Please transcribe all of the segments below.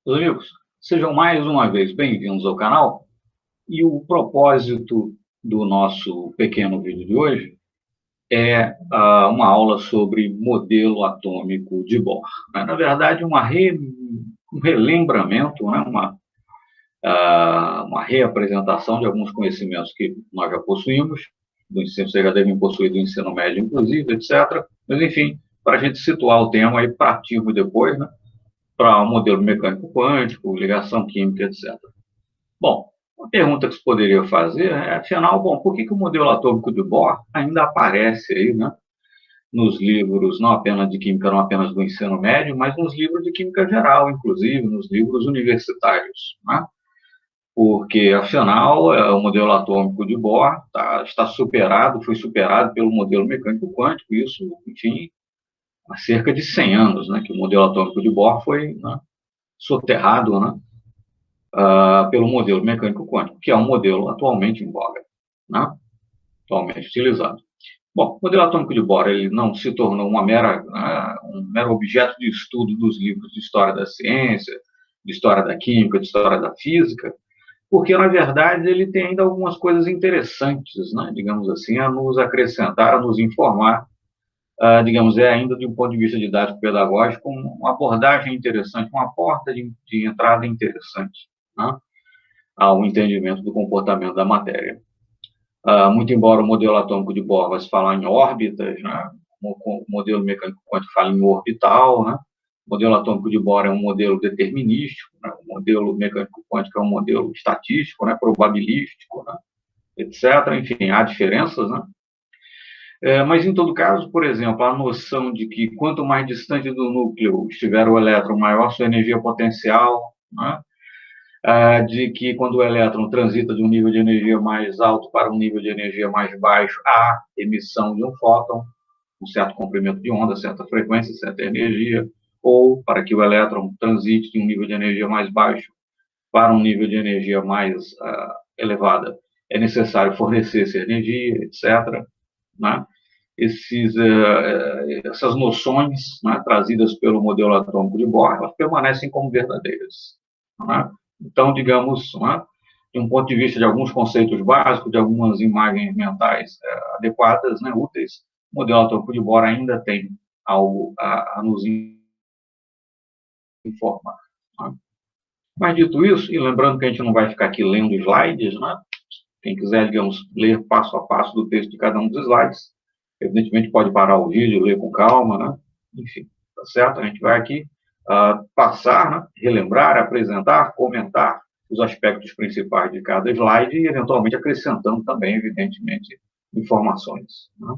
Meus amigos, sejam mais uma vez bem-vindos ao canal. E o propósito do nosso pequeno vídeo de hoje é uma aula sobre modelo atômico de Bohr. Na verdade, um relembramento, né? Uma reapresentação de alguns conhecimentos que nós já possuímos, vocês já devem possuir do ensino médio, inclusive, etc. Mas, enfim, para a gente situar o tema e partirmos depois, né, para o modelo mecânico quântico, ligação química, etc. Bom, uma pergunta que se poderia fazer é, afinal, bom, por que o modelo atômico de Bohr ainda aparece aí, né, nos livros, não apenas de química, não apenas do ensino médio, mas nos livros de química geral, inclusive, nos livros universitários, né? Porque, afinal, o modelo atômico de Bohr está superado, foi superado pelo modelo mecânico quântico, isso, enfim, há cerca de 100 anos, né, que o modelo atômico de Bohr foi, né, soterrado, né, pelo modelo mecânico quântico, que é um modelo atualmente em voga, né, atualmente utilizado. Bom, o modelo atômico de Bohr ele não se tornou um mero objeto de estudo dos livros de história da ciência, de história da química, de história da física, porque, na verdade, ele tem ainda algumas coisas interessantes, né, digamos assim, a nos acrescentar, a nos informar, digamos, ainda de um ponto de vista didático-pedagógico, uma abordagem interessante, uma porta de entrada interessante, né, ao entendimento do comportamento da matéria. Muito embora o modelo atômico de Bohr vai se falar em órbitas, né, o modelo mecânico quântico fala em orbital, né, o modelo atômico de Bohr é um modelo determinístico, né, o modelo mecânico quântico é um modelo estatístico, né, probabilístico, né, etc. Enfim, há diferenças, né? Mas, em todo caso, por exemplo, a noção de que quanto mais distante do núcleo estiver o elétron, maior sua energia potencial, né? De que quando o elétron transita de um nível de energia mais alto para um nível de energia mais baixo, há emissão de um fóton, um certo comprimento de onda, certa frequência, certa energia, ou para que o elétron transite de um nível de energia mais baixo para um nível de energia mais elevada, é necessário fornecer essa energia, etc. Né? Essas noções, né, trazidas pelo modelo atômico de Bohr, elas permanecem como verdadeiras. Né? Então, digamos, né, de um ponto de vista de alguns conceitos básicos, de algumas imagens mentais adequadas, né, úteis, o modelo atômico de Bohr ainda tem algo a nos informar. Né? Mas, dito isso, e lembrando que a gente não vai ficar aqui lendo slides, né? Quem quiser, digamos, ler passo a passo do texto de cada um dos slides, evidentemente pode parar o vídeo, ler com calma, né? Enfim, tá certo? A gente vai aqui passar, né? Relembrar, apresentar, comentar os aspectos principais de cada slide e, eventualmente, acrescentando também, evidentemente, informações. Né?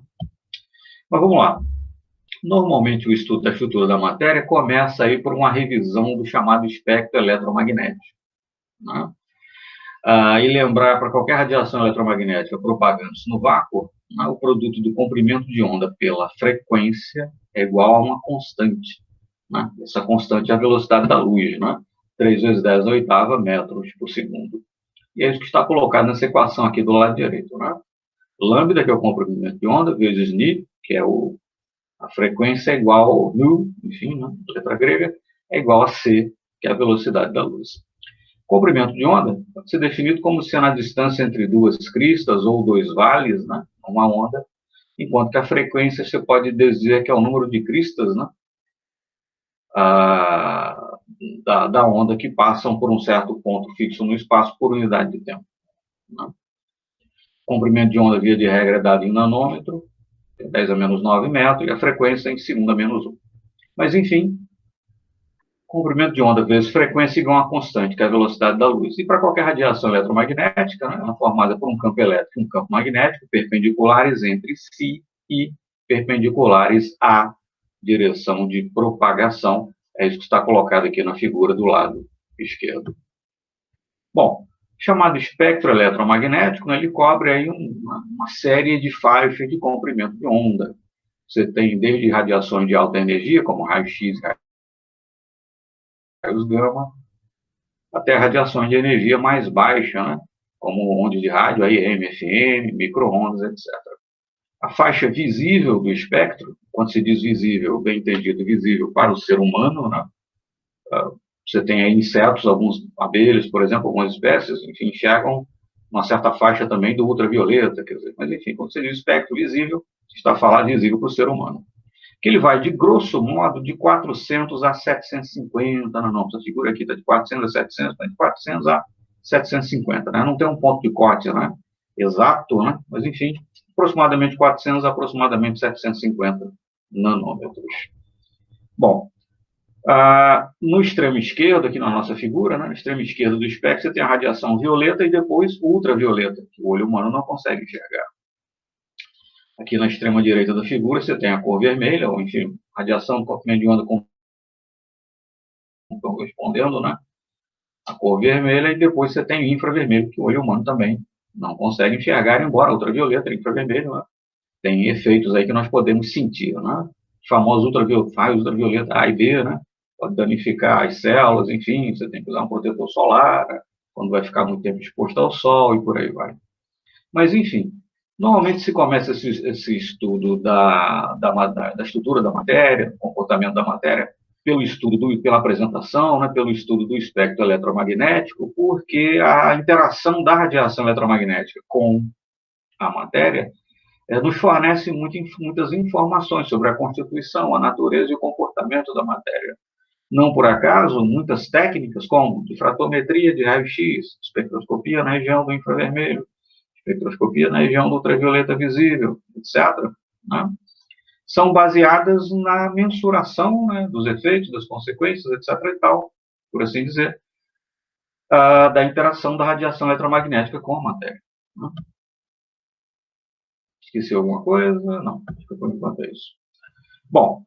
Mas vamos lá. Normalmente, o estudo da estrutura da matéria começa aí por uma revisão do chamado espectro eletromagnético. Né? E lembrar para qualquer radiação eletromagnética propagando-se no vácuo, né, o produto do comprimento de onda pela frequência é igual a uma constante. Né? Essa constante é a velocidade da luz, né? 3 vezes 10 a oitava metros por segundo. E é isso que está colocado nessa equação aqui do lado direito. Né? Lambda, que é o comprimento de onda, vezes Ni, que é a frequência, é igual a nu, enfim, né, letra grega, é igual a C, que é a velocidade da luz. Comprimento de onda pode ser definido como sendo a distância entre duas cristas ou dois vales, né, uma onda, enquanto que a frequência você pode dizer que é o número de cristas, né, da onda que passam por um certo ponto fixo no espaço por unidade de tempo. Né. Comprimento de onda, via de regra, é dado em nanômetro, 10 a menos 9 metros, e a frequência em segundo a menos 1. Mas, enfim, comprimento de onda vezes frequência igual a uma constante, que é a velocidade da luz. E para qualquer radiação eletromagnética, né, ela é formada por um campo elétrico e um campo magnético perpendiculares entre si e perpendiculares à direção de propagação. É isso que está colocado aqui na figura do lado esquerdo. Bom, chamado espectro eletromagnético, né, ele cobre aí uma série de faixas de comprimento de onda. Você tem desde radiações de alta energia, como raio-x, raios gama, até radiações de energia mais baixa, né? Como ondas de rádio, AM, FM, micro-ondas, etc. A faixa visível do espectro, quando se diz visível, bem entendido, visível para o ser humano, né? Você tem aí insetos, alguns abelhas, por exemplo, algumas espécies, enfim, enxergam uma certa faixa também do ultravioleta, quer dizer, mas enfim, quando você diz espectro visível, está falando visível para o ser humano. Que ele vai, de grosso modo, de 400 a 750 nanômetros. Essa figura aqui está de 400 a 700, está de 400 a 750, né? Não tem um ponto de corte, né? Exato, né? Mas, enfim, aproximadamente 400 a aproximadamente 750 nanômetros. Bom, no extremo esquerdo, aqui na nossa figura, né, no extremo esquerdo do espectro, você tem a radiação violeta e depois ultravioleta, que o olho humano não consegue enxergar. Aqui na extrema direita da figura, você tem a cor vermelha, ou enfim, radiação do comprimento de onda correspondendo, né? A cor vermelha, e depois você tem o infravermelho, que o olho humano também não consegue enxergar, embora ultravioleta e infravermelho, né, tem efeitos aí que nós podemos sentir, né? Os famosos raios ultravioleta A e B, né? Pode danificar as células, enfim, você tem que usar um protetor solar, né, quando vai ficar muito tempo exposto ao sol e por aí vai. Mas, enfim, normalmente se começa esse estudo da estrutura da matéria, do comportamento da matéria, pelo estudo, pela apresentação, né, pelo estudo do espectro eletromagnético, porque a interação da radiação eletromagnética com a matéria nos fornece muitas informações sobre a constituição, a natureza e o comportamento da matéria. Não por acaso, muitas técnicas, como difratometria de raio-x, espectroscopia na região do infravermelho, espectroscopia na região do ultravioleta visível, etc., né, são baseadas na mensuração, né, dos efeitos, das consequências, etc., e tal, por assim dizer, da interação da radiação eletromagnética com a matéria. Né? Esqueci alguma coisa? Não, acho que por enquanto é isso. Bom,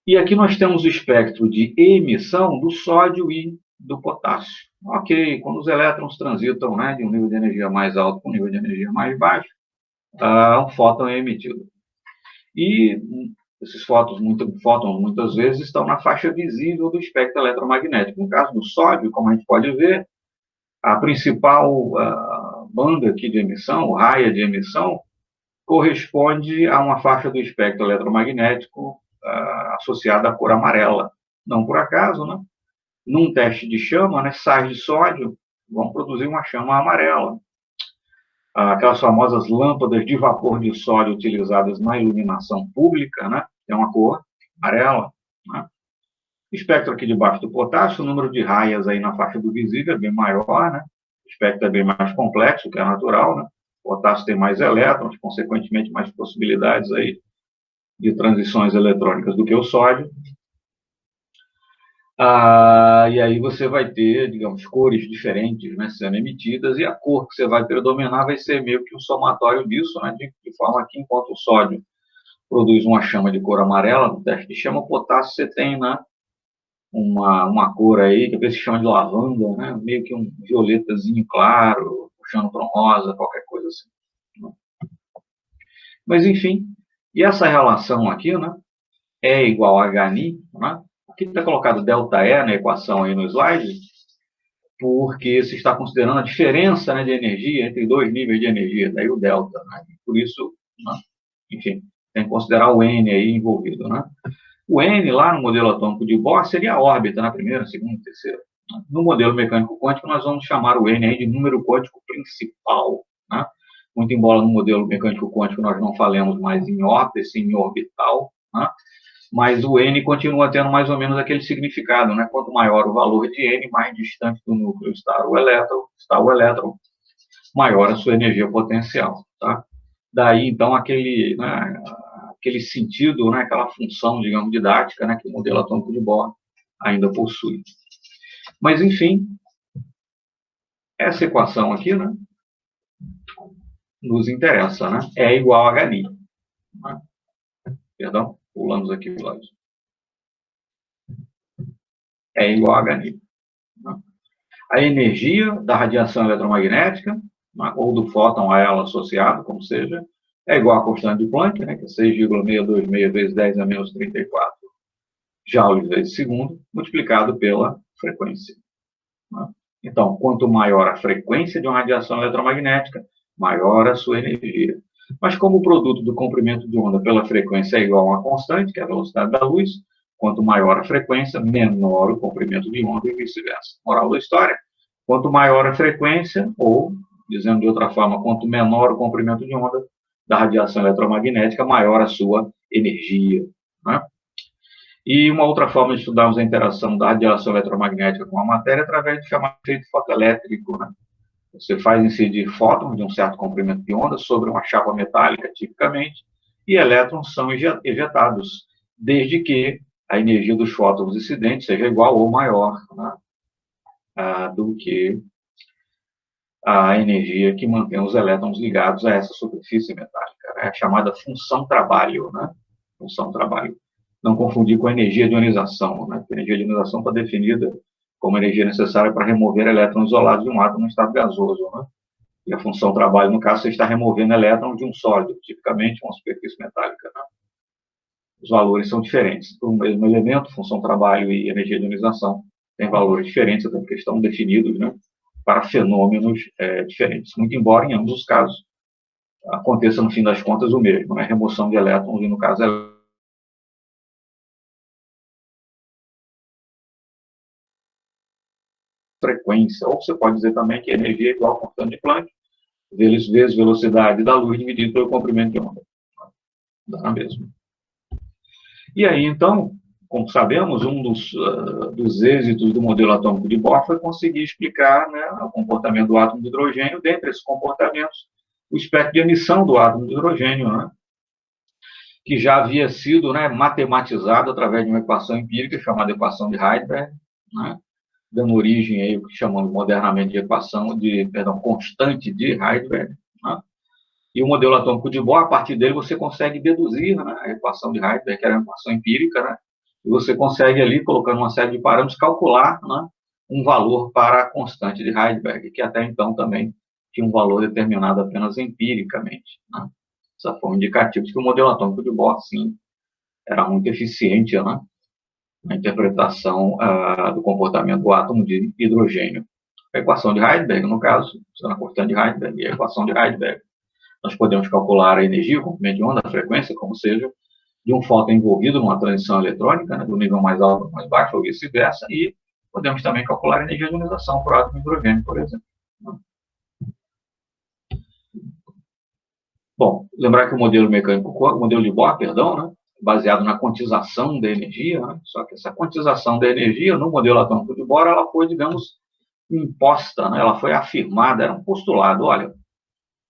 e aqui nós temos o espectro de emissão do sódio e do potássio. Ok, quando os elétrons transitam, né, de um nível de energia mais alto para um nível de energia mais baixo, um fóton é emitido. E esses fótons, muitas vezes, estão na faixa visível do espectro eletromagnético. No caso do sódio, como a gente pode ver, a principal banda aqui de emissão, raia de emissão, corresponde a uma faixa do espectro eletromagnético associada à cor amarela. Não por acaso, né? Num teste de chama, né, sais de sódio vão produzir uma chama amarela. Aquelas famosas lâmpadas de vapor de sódio utilizadas na iluminação pública, né, tem uma cor amarela. Né? Espectro aqui debaixo do potássio, o número de raias aí na faixa do visível é bem maior, né? O espectro é bem mais complexo, que é natural, né? O potássio tem mais elétrons, consequentemente mais possibilidades aí de transições eletrônicas do que o sódio. E aí você vai ter, digamos, cores diferentes, né, sendo emitidas, e a cor que você vai predominar vai ser meio que um somatório disso, né, de forma que, enquanto o sódio produz uma chama de cor amarela, no teste de chama, o potássio você tem, né, uma cor aí, que às vezes se chama de lavanda, né, meio que um violetazinho claro, puxando para um rosa, qualquer coisa assim. Né? Mas, enfim, e essa relação aqui, né, é igual a HNI, né? Aqui está colocado ΔE na equação aí no slide, porque se está considerando a diferença, né, de energia entre dois níveis de energia, daí o delta. Né? Por isso, né, enfim, tem que considerar o N aí envolvido. Né? O N, lá no modelo atômico de Bohr, seria a órbita na primeira, segunda, terceira. No modelo mecânico quântico, nós vamos chamar o N aí de número quântico principal. Né? Muito embora no modelo mecânico quântico nós não falemos mais em órbita, sim em orbital, né? Mas o N continua tendo mais ou menos aquele significado, né? Quanto maior o valor de N, mais distante do núcleo está o elétron, maior a sua energia potencial, tá? Daí, então, aquele sentido, né? Aquela função, digamos, didática, né? Que o modelo atômico de Bohr ainda possui. Mas, enfim, essa equação aqui, né? Nos interessa, né? É igual a HNI. Né? Perdão, pulamos aqui o lado. É igual a HNI. Né? A energia da radiação eletromagnética, né, ou do fóton a ela associado, como seja, é igual à constante de Planck, né, que é 6,626 vezes 10 a menos 34 joules vezes segundo, multiplicado pela frequência. Né? Então, quanto maior a frequência de uma radiação eletromagnética, maior a sua energia. Mas como o produto do comprimento de onda pela frequência é igual a uma constante, que é a velocidade da luz, Quanto maior a frequência, menor o comprimento de onda e vice-versa. Moral da história, quanto maior a frequência, ou, dizendo de outra forma, quanto menor o comprimento de onda da radiação eletromagnética, maior a sua energia. Né? E uma outra forma de estudarmos a interação da radiação eletromagnética com a matéria é através do chamado efeito fotoelétrico. Né? Você faz incidir fótons de um certo comprimento de onda sobre uma chapa metálica, tipicamente, e elétrons são ejetados, desde que a energia dos fótons incidentes seja igual ou maior, né, do que a energia que mantém os elétrons ligados a essa superfície metálica. É a chamada função trabalho. Né? Função trabalho. Não confundir com a energia de ionização. Né? A energia de ionização está definida como energia necessária para remover elétrons isolados de um átomo em estado gasoso. Né? E a função trabalho, no caso, você está removendo elétrons de um sólido, tipicamente uma superfície metálica. Né? Os valores são diferentes. Para o mesmo elemento, função trabalho e energia de ionização têm valores diferentes, até porque estão definidos, né, para fenômenos diferentes. Muito embora, em ambos os casos, aconteça, no fim das contas, o mesmo, né, remoção de elétrons, e no caso frequência, ou você pode dizer também que a energia é igual a constante de Planck, vezes velocidade da luz dividido pelo comprimento de onda. Dá na mesma. E aí, então, como sabemos, um dos êxitos do modelo atômico de Bohr foi conseguir explicar, né, o comportamento do átomo de hidrogênio. Dentre esses comportamentos, o espectro de emissão do átomo de hidrogênio, né, que já havia sido, né, matematizado através de uma equação empírica chamada equação de Heisenberg, né, dando origem aí ao que chamamos modernamente de constante de Heisenberg. Né. E o modelo atômico de Bohr, a partir dele, você consegue deduzir, né, a equação de Heisenberg, que era uma equação empírica, né, e você consegue ali, colocando uma série de parâmetros, calcular, né, um valor para a constante de Heisenberg, que até então também tinha um valor determinado apenas empiricamente. Né. Essa forma indicativa de que o modelo atômico de Bohr, sim, era muito eficiente, né, na interpretação do comportamento do átomo de hidrogênio. A equação de Heisenberg, no caso, a constante de Heisenberg e a equação de Heisenberg, nós podemos calcular a energia, o comprimento de onda, a frequência, como seja, de um fóton envolvido numa transição eletrônica, né, do nível mais alto ao mais baixo, ou vice-versa, e podemos também calcular a energia de ionização por átomo de hidrogênio, por exemplo. Bom, lembrar que o modelo mecânico, o modelo de Bohr, perdão, né, baseado na quantização da energia, né, só que essa quantização da energia no modelo atômico de Bohr, ela foi, digamos, imposta, né, ela foi afirmada, era um postulado, olha,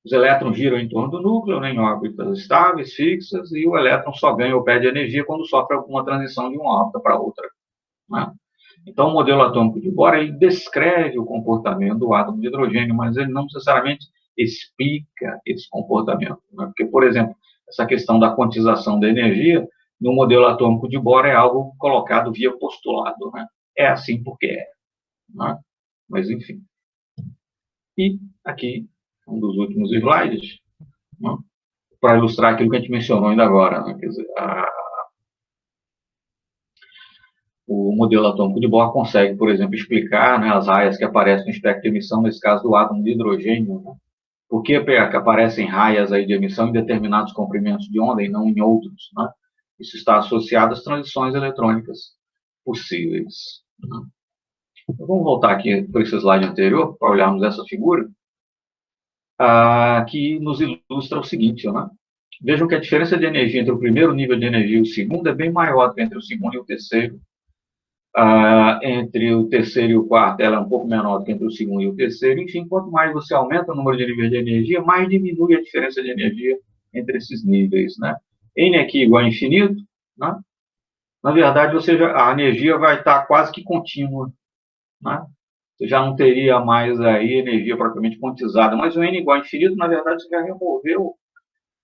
os elétrons giram em torno do núcleo, né, em órbitas estáveis, fixas, e o elétron só ganha ou perde energia quando sofre alguma transição de uma órbita para outra. Né? Então, o modelo atômico de Bohr ele descreve o comportamento do átomo de hidrogênio, mas ele não necessariamente explica esse comportamento. Né? Porque, por exemplo, essa questão da quantização da energia no modelo atômico de Bohr é algo colocado via postulado. Né? É assim porque é. Né? Mas, enfim. E aqui um dos últimos slides, né, para ilustrar aquilo que a gente mencionou ainda agora. Né, quer dizer, o modelo atômico de Bohr consegue, por exemplo, explicar, né, as raias que aparecem no espectro de emissão, nesse caso do átomo de hidrogênio. Né, por que aparecem raias aí de emissão em determinados comprimentos de onda e não em outros? Né, isso está associado às transições eletrônicas possíveis. Né. Então, vamos voltar aqui para esse slide anterior, para olharmos essa figura. Que nos ilustra o seguinte, né? Vejam que a diferença de energia entre o primeiro nível de energia e o segundo é bem maior do que entre o segundo e o terceiro. Entre o terceiro e o quarto, ela é um pouco menor do que entre o segundo e o terceiro. Enfim, quanto mais você aumenta o número de níveis de energia, mais diminui a diferença de energia entre esses níveis, né? N aqui igual a infinito, né? Na verdade, a energia vai estar quase que contínua, né? Você já não teria mais aí energia propriamente quantizada, mas o N igual a infinito, na verdade, você já removeu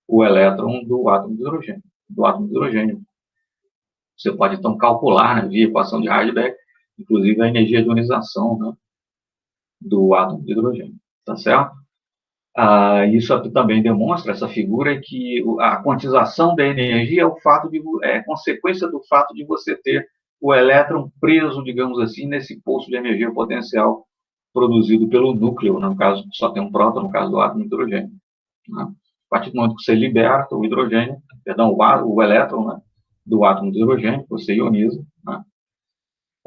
o elétron do átomo de hidrogênio. Você pode, então, calcular, né, via equação de Heisenberg, inclusive a energia de ionização, né, do átomo de hidrogênio. Tá certo? Isso também demonstra, essa figura, que a quantização da energia é consequência do fato de você ter o elétron preso, digamos assim, nesse poço de energia potencial produzido pelo núcleo, no caso, só tem um próton, no caso do átomo de hidrogênio. Né? A partir do momento que você liberta o hidrogênio, perdão, o elétron, né, do átomo de hidrogênio, que você ioniza, né?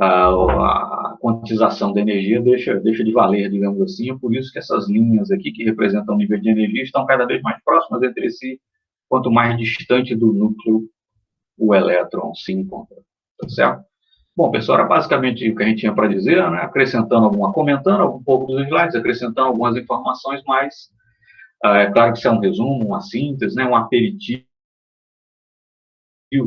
A quantização da energia deixa de valer, digamos assim, é por isso que essas linhas aqui, que representam o nível de energia, estão cada vez mais próximas entre si, quanto mais distante do núcleo o elétron se encontra, tá certo? Bom, pessoal, era basicamente o que a gente tinha para dizer, né? Comentando um pouco dos slides, acrescentando algumas informações mais. É claro que isso é um resumo, uma síntese, né? Um aperitivo,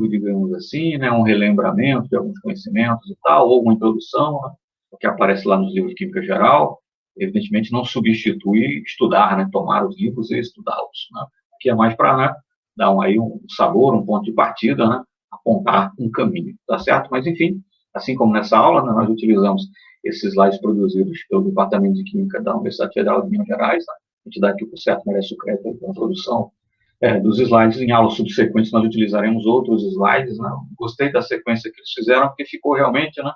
digamos assim, né? Um relembramento de alguns conhecimentos e tal, ou uma introdução, né? O que aparece lá nos livros de Química Geral. Evidentemente, não substitui estudar, né? Tomar os livros e estudá-los, né? Que é mais para, né? Dar um sabor, um ponto de partida, né? Apontar um caminho, tá certo? Mas, enfim, assim como nessa aula, né, nós utilizamos esses slides produzidos pelo Departamento de Química da Universidade Federal de Minas Gerais, né? A entidade que, por certo, merece o crédito pela produção dos slides. Em aulas subsequentes nós utilizaremos outros slides, né? Gostei da sequência que eles fizeram, porque ficou realmente, né,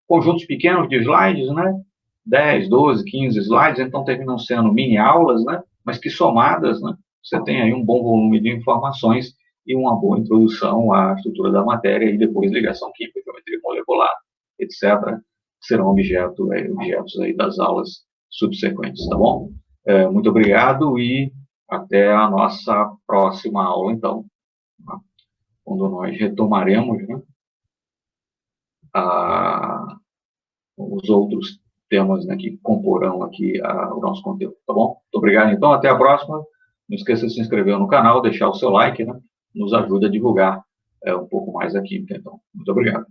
conjuntos pequenos de slides, né? 10, 12, 15 slides, então terminam sendo mini aulas, né? Mas que somadas, né, você tem aí um bom volume de informações e uma boa introdução à estrutura da matéria e depois ligação química, geometria molecular, etc., serão objetos aí das aulas subsequentes, tá bom? Muito obrigado e até a nossa próxima aula, então, quando nós retomaremos, né, os outros temas, né, que comporão aqui o nosso conteúdo, tá bom? Muito obrigado, então, até a próxima. Não esqueça de se inscrever no canal, deixar o seu like, né, nos ajuda a divulgar um pouco mais aqui, então. Muito obrigado.